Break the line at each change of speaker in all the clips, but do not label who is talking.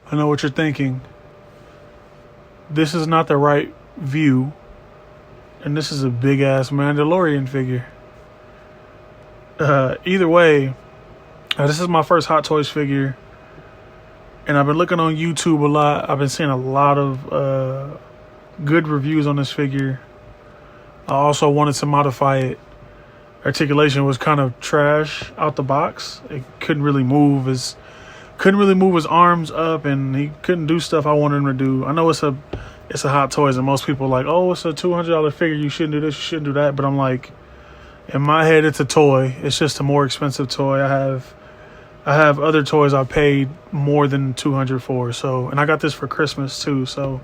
I know what you're thinking. This is not the right view, and this is a big ass Mandalorian figure. Either way, this is my first Hot Toys figure, and I've been looking on YouTube a lot. I've been seeing a lot of good reviews on this figure. I also wanted to modify it. Articulation was kind of trash out the box. It couldn't really move his arms up, and he couldn't do stuff I wanted him to do. I know it's a Hot Toys, and most people are like, oh, it's a $200 figure, you shouldn't do this, you shouldn't do that. But I'm like, in my head, it's a toy. It's just a more expensive toy. I have other toys I paid more than $200 for. So, and I got this for Christmas too. So,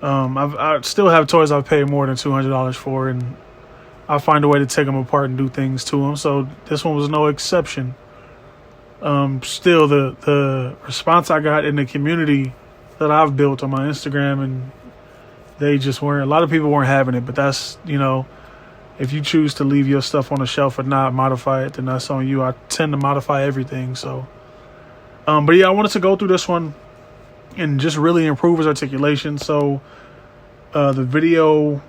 I still have toys I've paid more than $200 for, and I find a way to take them apart and do things to them. So this one was no exception. Still, the response I got in the community that I've built on my Instagram, and they just weren't. A lot of people weren't having it, but that's, if you choose to leave your stuff on the shelf and not modify it, then that's on you. I tend to modify everything. So, but yeah, I wanted to go through this one and just really improve his articulation. So, the video,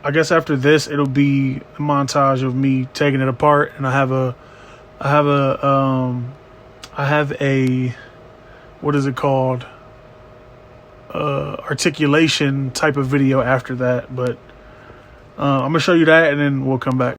I guess after this, it'll be a montage of me taking it apart, and I have a what is it called? Articulation type of video after that, but I'm gonna show you that, and then we'll come back.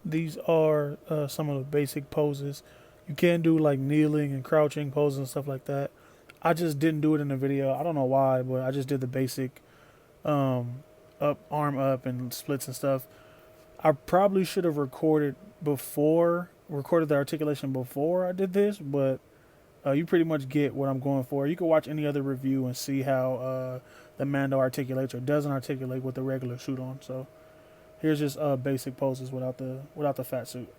these are some of the basic poses. You can do like kneeling and crouching poses and stuff like that. I just didn't do it in the video. I don't know why, but I just did the basic arm up and splits and stuff. I probably should have recorded the articulation before I did this, but you pretty much get what I'm going for. You can watch any other review and see how the Mando articulates or doesn't articulate with the regular suit on. So here's just basic poses without the fat suit.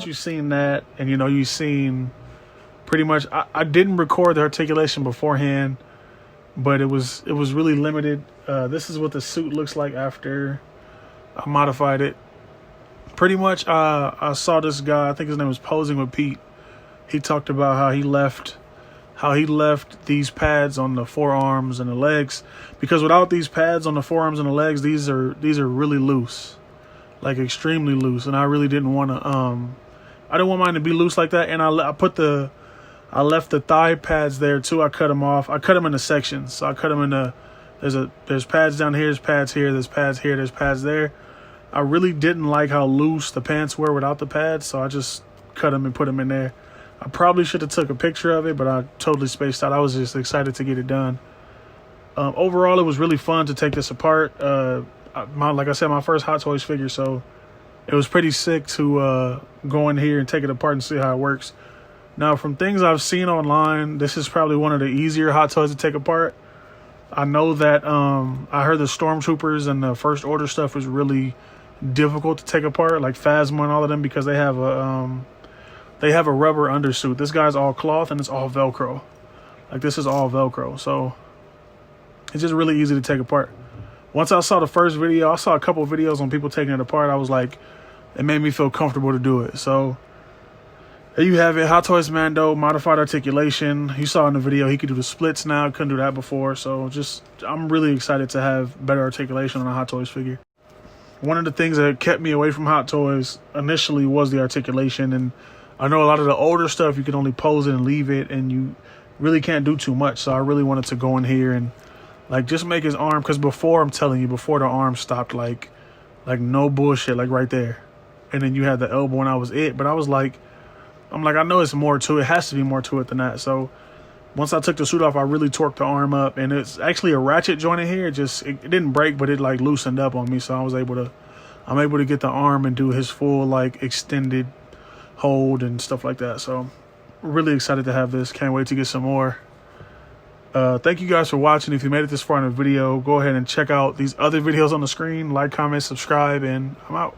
You've seen that, and you've seen pretty much. I didn't record the articulation beforehand, but it was really limited. This is what the suit looks like after I modified it. Pretty much, I saw this guy. I think his name was Posing with Pete. He talked about how he left these pads on the forearms and the legs, because without these pads on the forearms and the legs, these are really loose, like extremely loose, and I really didn't want to. I didn't want mine to be loose like that, and I left the thigh pads there too. I cut them off. I cut them into sections. So I cut them into there's pads down here, there's pads here, there's pads here, there's pads there. I really didn't like how loose the pants were without the pads, so I just cut them and put them in there. I probably should have took a picture of it, but I totally spaced out. I was just excited to get it done. Overall, it was really fun to take this apart. Like I said, my first Hot Toys figure, so it was pretty sick to go in here and take it apart and see how it works. Now, from things I've seen online, this is probably one of the easier Hot Toys to take apart. I know that I heard the Stormtroopers and the First Order stuff was really difficult to take apart, like Phasma and all of them, because they have a rubber undersuit. This guy's all cloth and it's all Velcro. Like, this is all Velcro, so it's just really easy to take apart. Once I saw the first video, I saw a couple of videos on people taking it apart. I was like, it made me feel comfortable to do it. So there you have it. Hot Toys Mando, modified articulation. You saw in the video, he could do the splits now. Couldn't do that before. So I'm really excited to have better articulation on a Hot Toys figure. One of the things that kept me away from Hot Toys initially was the articulation. And I know a lot of the older stuff, you can only pose it and leave it, and you really can't do too much. So I really wanted to go in here and like just make his arm, because before, I'm telling you, before the arm stopped, like no bullshit, like right there. And then you had the elbow, and that was it. But I was like, I know it's more to it. It has to be more to it than that. So once I took the suit off, I really torqued the arm up, and it's actually a ratchet joint in here. It didn't break, but it like loosened up on me. So I'm able to get the arm and do his full like extended hold and stuff like that. So really excited to have this. Can't wait to get some more. Thank you guys for watching. If you made it this far in the video, go ahead and check out these other videos on the screen. Like, comment, subscribe, and I'm out.